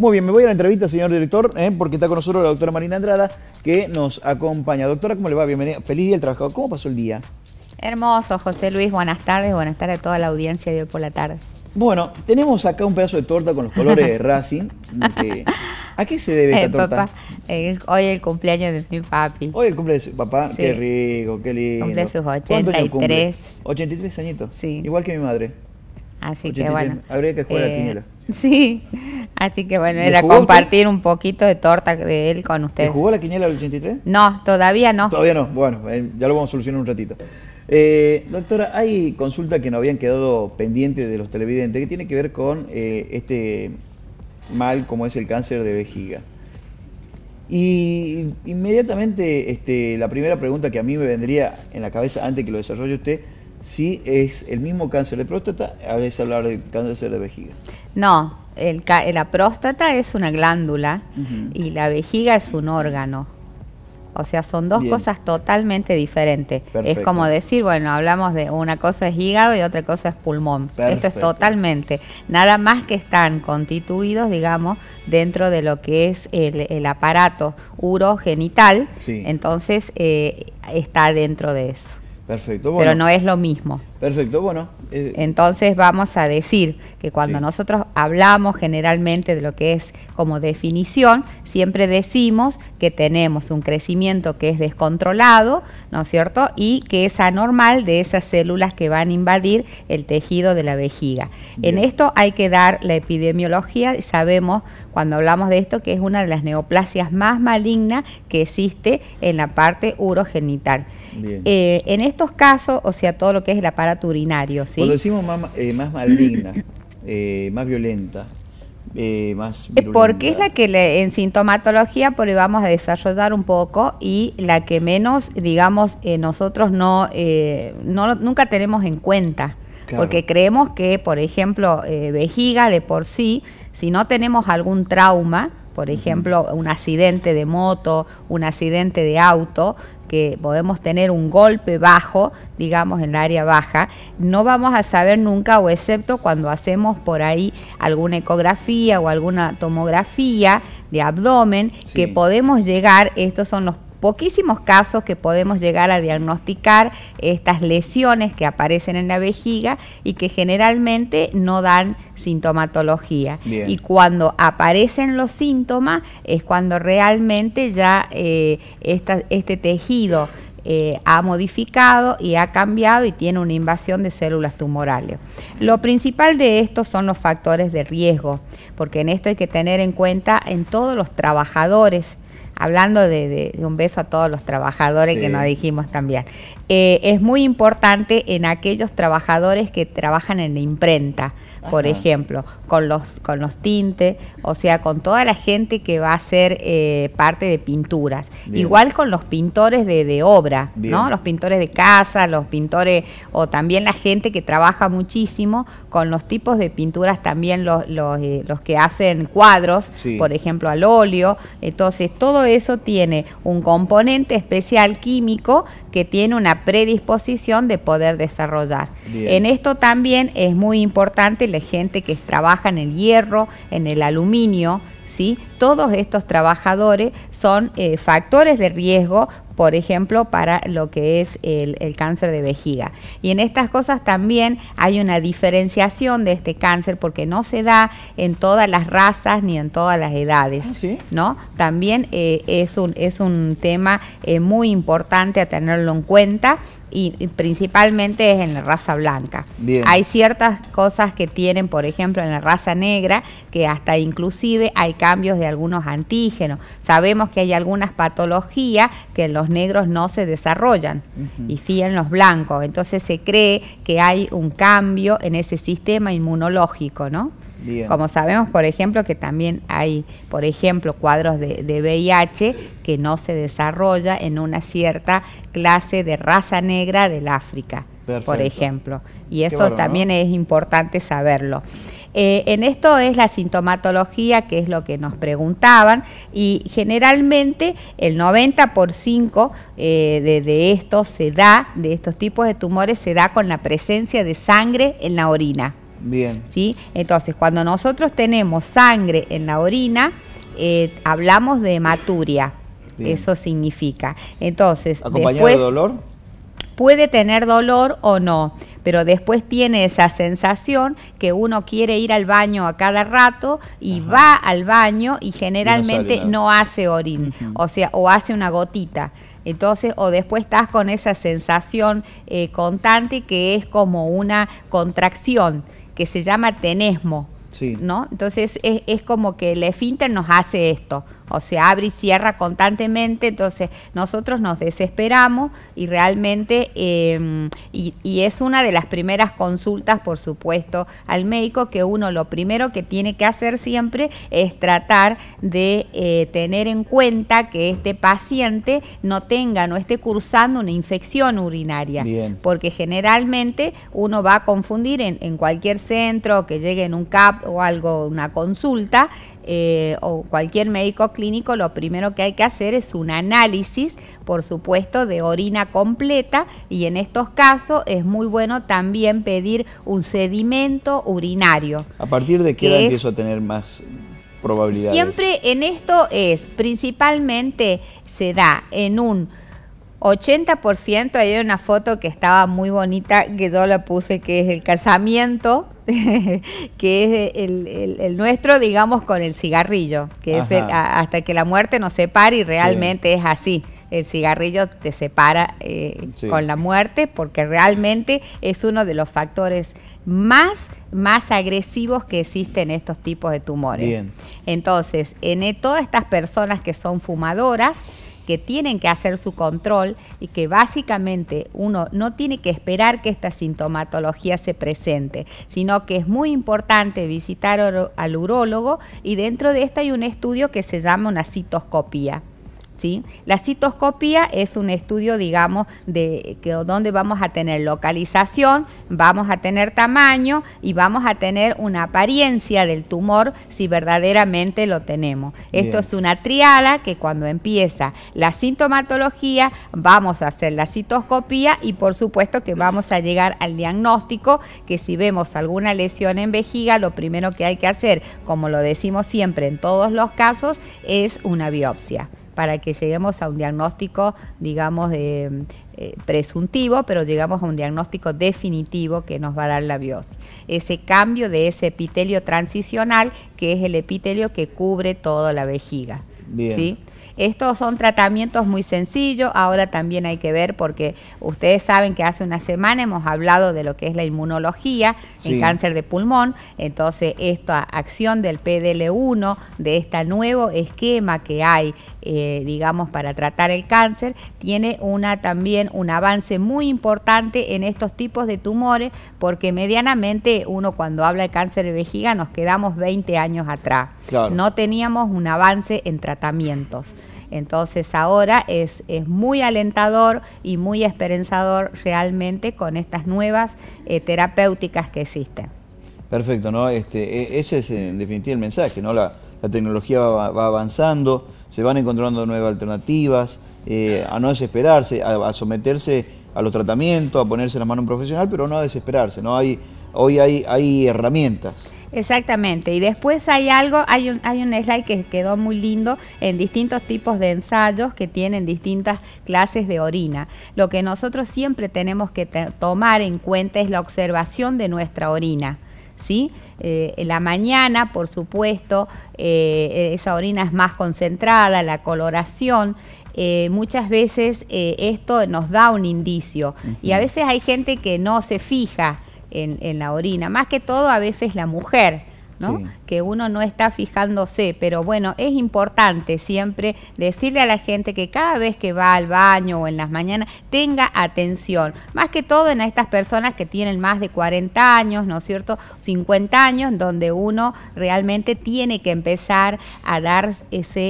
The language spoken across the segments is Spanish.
Muy bien, me voy a la entrevista, señor director, porque está con nosotros la doctora Marina Andrada, que nos acompaña. Doctora, ¿cómo le va? Bienvenida. Feliz día del trabajador. ¿Cómo pasó el día? Hermoso, José Luis. Buenas tardes a toda la audiencia de hoy por la tarde. Bueno, tenemos acá un pedazo de torta con los colores de Racing. ¿A qué se debe esta torta? Papá, hoy el cumpleaños de mi papi. Hoy el cumpleaños de su papá. Sí. Qué rico, qué lindo. Cumple sus 83. Cumple? 83 añitos. Sí. Igual que mi madre. Así 83. que bueno. Habría que jugar a la quiniela. Sí, así que bueno, era compartir un poquito de torta de él con ustedes. ¿Le jugó la quiniela al 83? No, todavía no. Todavía no, bueno, ya lo vamos a solucionar un ratito. Doctora, hay consultas que nos habían quedado pendientes de los televidentes que tiene que ver con este mal como es el cáncer de vejiga. Y inmediatamente la primera pregunta que a mí me vendría en la cabeza antes que lo desarrolle usted, si es el mismo cáncer de próstata, a veces hablar de cáncer de vejiga. No, la próstata es una glándula y la vejiga es un órgano. O sea, son dos cosas totalmente diferentes. Perfecto. Es como decir, bueno, hablamos de una cosa es hígado y otra cosa es pulmón. Perfecto. Esto es totalmente, nada más que están constituidos, digamos, dentro de lo que es el aparato urogenital. Sí. Entonces, está dentro de eso. Perfecto, bueno. Pero no es lo mismo. Perfecto, bueno. Entonces vamos a decir que cuando nosotros hablamos generalmente de lo que es como definición, siempre decimos que tenemos un crecimiento que es descontrolado, ¿no es cierto? Y que es anormal de esas células que van a invadir el tejido de la vejiga. Bien. En esto hay que dar la epidemiología, sabemos cuando hablamos de esto que es una de las neoplasias más malignas que existe en la parte urogenital. En estos casos, o sea, todo lo que es el aparato urinario, ¿sí? Cuando decimos más maligna, más violenta, más virulenta. Porque es la que en sintomatología porque vamos a desarrollar un poco y la que menos, digamos, nosotros nunca tenemos en cuenta. Claro. Porque creemos que, por ejemplo, vejiga de por sí, si no tenemos algún trauma, por ejemplo, un accidente de moto, un accidente de auto, que podemos tener un golpe bajo, digamos en el área baja, no vamos a saber nunca, o excepto cuando hacemos por ahí alguna ecografía o alguna tomografía de abdomen, sí, que podemos llegar, estos son los poquísimos casos que podemos llegar a diagnosticar estas lesiones que aparecen en la vejiga y que generalmente no dan sintomatología. Bien. Y cuando aparecen los síntomas es cuando realmente ya este tejido ha modificado y ha cambiado y tiene una invasión de células tumorales. Lo principal de esto son los factores de riesgo, porque en esto hay que tener en cuenta en todos los trabajadores. Hablando de un beso a todos los trabajadores, sí, que nos dijimos también. Es muy importante en aquellos trabajadores que trabajan en la imprenta, por ejemplo, con los tintes, o sea, con toda la gente que va a ser parte de pinturas. Bien. Igual con los pintores de obra, bien, ¿no? Los pintores de casa, los pintores, o también la gente que trabaja muchísimo con los tipos de pinturas, también los que hacen cuadros, sí, por ejemplo, al óleo. Entonces, todo eso tiene un componente especial químico que tiene una predisposición de poder desarrollar. Bien. En esto también es muy importante la gente que trabaja en el hierro, en el aluminio, ¿sí? Todos estos trabajadores son factores de riesgo, por ejemplo, para lo que es el cáncer de vejiga. Y en estas cosas también hay una diferenciación de este cáncer porque no se da en todas las razas ni en todas las edades. ¿Sí? ¿No? También es un tema muy importante a tenerlo en cuenta. Y principalmente es en la raza blanca. Bien. Hay ciertas cosas que tienen, por ejemplo, en la raza negra, que hasta inclusive hay cambios de algunos antígenos. Sabemos que hay algunas patologías que en los negros no se desarrollan, y sí en los blancos. Entonces se cree que hay un cambio en ese sistema inmunológico, ¿no? Bien. Como sabemos, por ejemplo, que también hay, por ejemplo, cuadros de VIH que no se desarrolla en una cierta clase de raza negra del África, perfecto, por ejemplo. Y eso también es importante saberlo. En esto es la sintomatología, que es lo que nos preguntaban, y generalmente el 90% de esto se da, de estos tipos de tumores, se da con la presencia de sangre en la orina. Bien. ¿Sí? Entonces, cuando nosotros tenemos sangre en la orina, hablamos de hematuria. Bien. Eso significa. Entonces, ¿acompañado después, de dolor? Puede tener dolor o no, pero después tiene esa sensación que uno quiere ir al baño a cada rato y ajá, va al baño y generalmente no hace orín, o sea, o hace una gotita. Entonces, o después estás con esa sensación constante que es como una contracción, que se llama tenesmo, sí, ¿no? Entonces, es como que el esfínter nos hace esto. O sea, abre y cierra constantemente, entonces nosotros nos desesperamos y realmente, y es una de las primeras consultas, por supuesto, al médico, que uno lo primero que tiene que hacer siempre es tratar de tener en cuenta que este paciente no esté cursando una infección urinaria. Bien. Porque generalmente uno va a confundir en cualquier centro, que llegue en un CAP o algo, una consulta, o cualquier médico clínico, lo primero que hay que hacer es un análisis, por supuesto, de orina completa, y en estos casos es muy bueno también pedir un sedimento urinario. ¿A partir de qué edad empiezo a tener más probabilidades? Siempre en esto principalmente se da en un 80%, hay una foto que estaba muy bonita, que yo la puse, que es el casamiento, que es el nuestro, digamos, con el cigarrillo, que es hasta que la muerte nos separe, y realmente sí, es así. El cigarrillo te separa sí, con la muerte, porque realmente es uno de los factores más agresivos que existen en estos tipos de tumores. Bien. Entonces, en todas estas personas que son fumadoras, que tienen que hacer su control, y que básicamente uno no tiene que esperar que esta sintomatología se presente, sino que es muy importante visitar al urólogo, y dentro de esto hay un estudio que se llama una citoscopía. ¿Sí? La citoscopía es un estudio, digamos, donde vamos a tener localización, vamos a tener tamaño y vamos a tener una apariencia del tumor si verdaderamente lo tenemos. Bien. Esto es una triada que cuando empieza la sintomatología vamos a hacer la citoscopía, y por supuesto que vamos a llegar al diagnóstico, que si vemos alguna lesión en vejiga, lo primero que hay que hacer, como lo decimos siempre en todos los casos, es una biopsia, para que lleguemos a un diagnóstico, digamos, presuntivo, pero llegamos a un diagnóstico definitivo que nos va a dar la biopsia. Ese cambio de ese epitelio transicional, que es el epitelio que cubre toda la vejiga. Bien. ¿Sí? Estos son tratamientos muy sencillos. Ahora también hay que ver, porque ustedes saben que hace una semana hemos hablado de lo que es la inmunología en cáncer de pulmón. Entonces, esta acción del PDL1, de este nuevo esquema que hay, digamos, para tratar el cáncer, tiene también un avance muy importante en estos tipos de tumores, porque medianamente uno, cuando habla de cáncer de vejiga, nos quedamos 20 años atrás. Claro. No teníamos un avance en tratamientos. Entonces ahora es muy alentador y muy esperanzador realmente con estas nuevas terapéuticas que existen. Perfecto, ¿no? Ese es en definitiva el mensaje, ¿no? La tecnología va avanzando, se van encontrando nuevas alternativas, a no desesperarse, a someterse a los tratamientos, a ponerse la mano a un profesional, pero no a desesperarse, ¿no? Hoy hay herramientas. Exactamente, y después hay un slide que quedó muy lindo en distintos tipos de ensayos que tienen distintas clases de orina. Lo que nosotros siempre tenemos que tomar en cuenta es la observación de nuestra orina, ¿sí? En la mañana, por supuesto, esa orina es más concentrada, la coloración. Muchas veces esto nos da un indicio, y a veces hay gente que no se fija en la orina, más que todo a veces la mujer, ¿no? Sí. Que uno no está fijándose, pero bueno, es importante siempre decirle a la gente que cada vez que va al baño o en las mañanas tenga atención, más que todo en estas personas que tienen más de 40 años, ¿no es cierto?, 50 años, donde uno realmente tiene que empezar a dar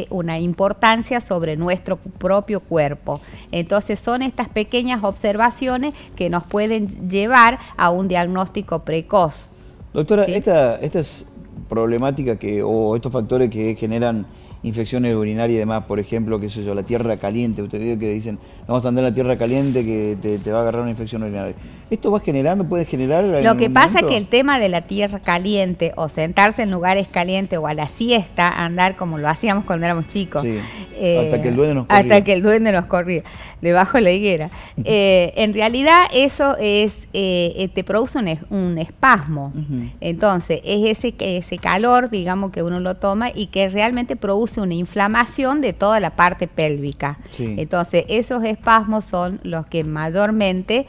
una importancia sobre nuestro propio cuerpo. Entonces son estas pequeñas observaciones que nos pueden llevar a un diagnóstico precoz. Doctora, ¿sí? Estas problemáticas o estos factores que generan infecciones urinarias y demás, por ejemplo, qué sé yo, la tierra caliente, usted vio que dicen, no vamos a andar en la tierra caliente que te va a agarrar una infección urinaria. ¿Esto va generando, puede generar? Lo que pasa es que el tema de la tierra caliente o sentarse en lugares calientes o a la siesta, andar como lo hacíamos cuando éramos chicos. Sí, hasta que el duende nos corría. Hasta que el duende nos corría, debajo de la higuera. En realidad eso es, te produce un espasmo. Entonces es ese calor, digamos, que uno lo toma y que realmente produce una inflamación de toda la parte pélvica. Sí. Entonces esos espasmos son los que mayormente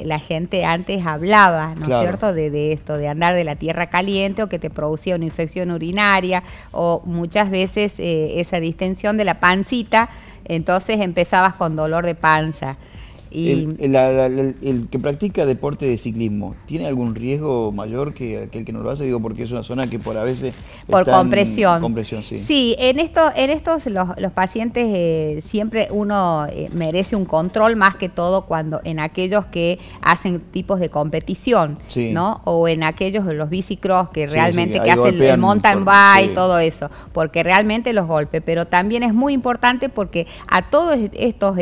la gente antes hablaba, ¿no es cierto?, de esto, de andar de la tierra caliente o que te producía una infección urinaria o muchas veces esa distensión de la pancita, entonces empezabas con dolor de panza. Y el que practica deporte de ciclismo, ¿tiene algún riesgo mayor que aquel que no lo hace? Digo, porque es una zona que por a veces por compresión. Sí. Sí, en estos los pacientes siempre uno merece un control más que todo cuando en aquellos que hacen tipos de competición, sí, ¿no? O en aquellos de los bicicross que realmente que hacen el mountain bike, sí, todo eso, porque realmente los golpes, pero también es muy importante porque a todos estos,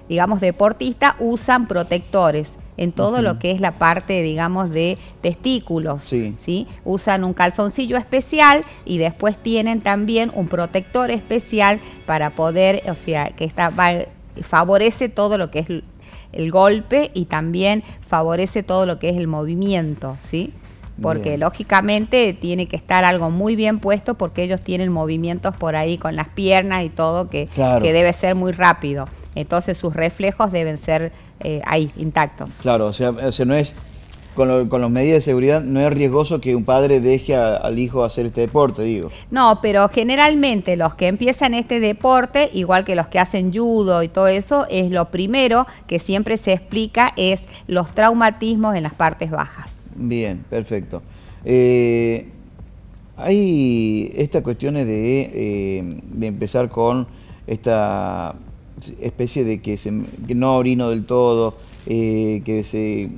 digamos, deportistas usan protectores en todo lo que es la parte, digamos, de testículos, sí, ¿sí? Usan un calzoncillo especial y después tienen también un protector especial para poder, o sea, que favorece todo lo que es el golpe y también favorece todo lo que es el movimiento, ¿sí? Porque bien, lógicamente tiene que estar algo muy bien puesto porque ellos tienen movimientos por ahí con las piernas y todo que debe ser muy rápido. Entonces sus reflejos deben ser ahí, intactos. Claro, o sea no es, con las medidas de seguridad, no es riesgoso que un padre deje al hijo hacer este deporte, digo. No, pero generalmente los que empiezan este deporte, igual que los que hacen judo y todo eso, es lo primero que siempre se explica es los traumatismos en las partes bajas. Bien, perfecto. Hay estas cuestiones de empezar con esta especie de que no orino del todo, que si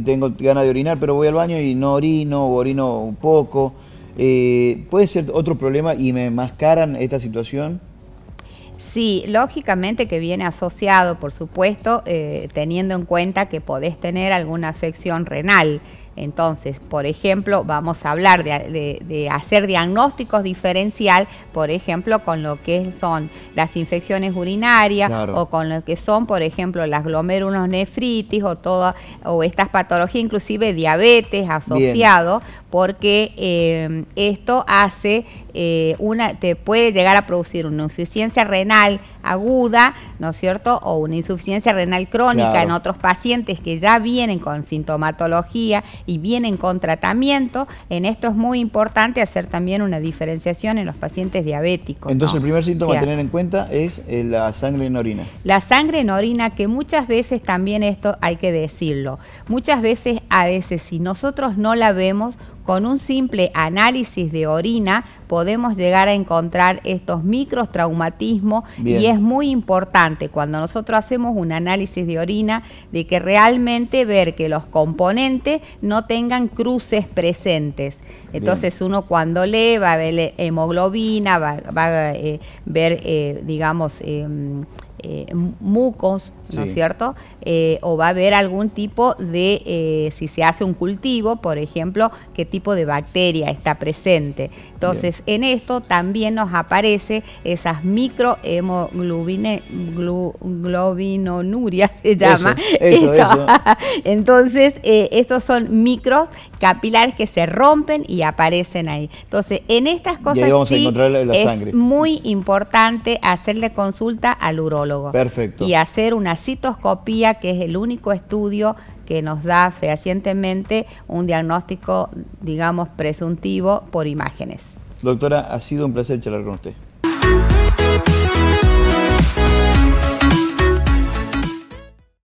tengo ganas de orinar pero voy al baño y no orino o orino un poco. ¿Puede ser otro problema y me enmascaran esta situación? Sí, lógicamente que viene asociado, por supuesto, teniendo en cuenta que podés tener alguna afección renal. Entonces, por ejemplo, vamos a hablar de hacer diagnósticos diferencial, por ejemplo, con lo que son las infecciones urinarias, claro, o con lo que son, por ejemplo, las glomerulonefritis o estas patologías, inclusive diabetes asociado, bien, porque esto hace te puede llegar a producir una insuficiencia renal aguda, ¿no es cierto?, o una insuficiencia renal crónica, claro, en otros pacientes que ya vienen con sintomatología y vienen con tratamiento. En esto es muy importante hacer también una diferenciación en los pacientes diabéticos. Entonces, ¿no? El primer síntoma a tener en cuenta es la sangre en orina. La sangre en orina, que muchas veces también esto hay que decirlo. Muchas veces, si nosotros no la vemos, con un simple análisis de orina podemos llegar a encontrar estos microtraumatismos. Bien. Y es muy importante cuando nosotros hacemos un análisis de orina de que realmente ver que los componentes no tengan cruces presentes. Entonces, bien, uno cuando lee va a ver hemoglobina, va a ver, digamos, mucos, ¿no es cierto? O va a haber algún tipo de, si se hace un cultivo, por ejemplo, qué tipo de bacteria está presente. Entonces, bien, en esto también nos aparece esas microhemoglobinurias, se llama. Eso. Entonces, estos son micros capilares que se rompen y aparecen ahí. Entonces, en estas cosas y ahí vamos a encontrar la es sangre. Muy importante hacerle consulta al urólogo. Perfecto. Y hacer una citoscopía, que es el único estudio que nos da fehacientemente un diagnóstico, digamos, presuntivo por imágenes. Doctora, ha sido un placer charlar con usted.